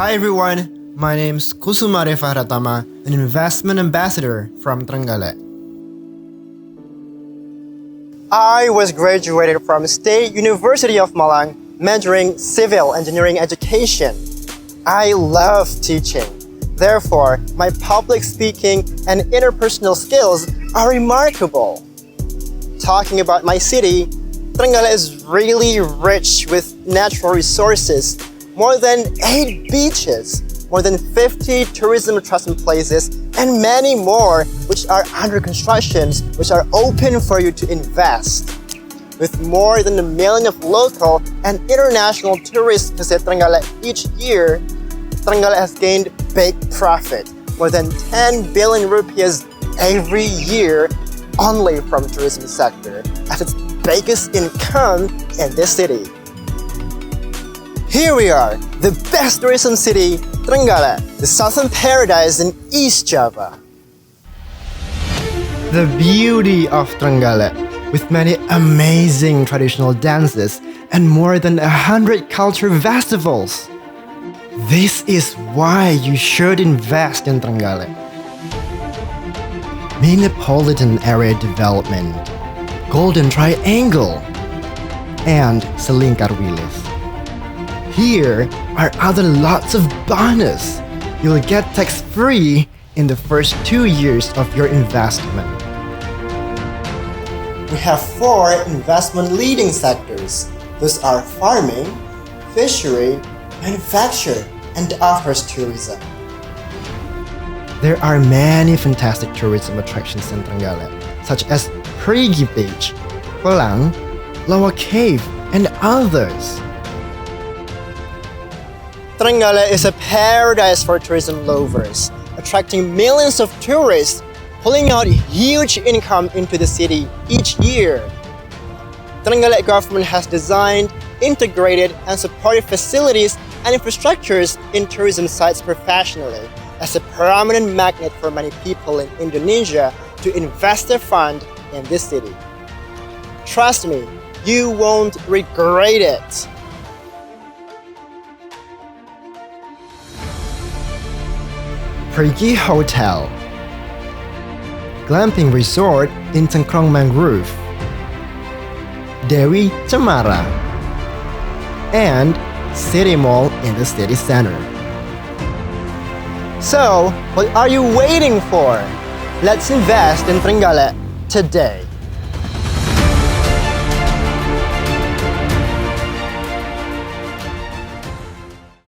Hi everyone, my name's Kusuma Refa Haratama, an investment ambassador from Trenggalek. I was graduated from State University of Malang, majoring civil engineering education. I love teaching. Therefore, my public speaking and interpersonal skills are remarkable. Talking about my city, Trenggalek is really rich with natural resources, more than 8 beaches, more than 50 tourism attraction places, and many more which are under construction, which are open for you to invest. With more than 1 million of local and international tourists visit Trenggalek each year, Trenggalek has gained big profit, more than 10 billion rupees every year only from tourism sector as its biggest income in this city. Here we are, the best tourism city, Trenggalek, the southern paradise in East Java. The beauty of Trenggalek, with many amazing traditional dances and more than 100 culture festivals. This is why you should invest in Trenggalek. Metropolitan area development, Golden Triangle, and Selingkar Wilis. Here are other lots of bonus. You'll get tax-free in the first 2 years of your investment. We have 4 investment leading sectors. Those are farming, fishery, manufacture, and offers tourism. There are many fantastic tourism attractions in Trenggalek, such as Perigi Beach, Pelang, Lawa Cave, and others. Trenggalek is a paradise for tourism lovers, attracting millions of tourists, pulling out huge income into the city each year. Trenggalek government has designed, integrated, and supported facilities and infrastructures in tourism sites professionally as a prominent magnet for many people in Indonesia to invest their fund in this city. Trust me, you won't regret it. Perigi Hotel, Glamping Resort in Cengkrong Mangrove, Dewi Cemara, and City Mall in the city center. So, what are you waiting for? Let's invest in Trenggalek today.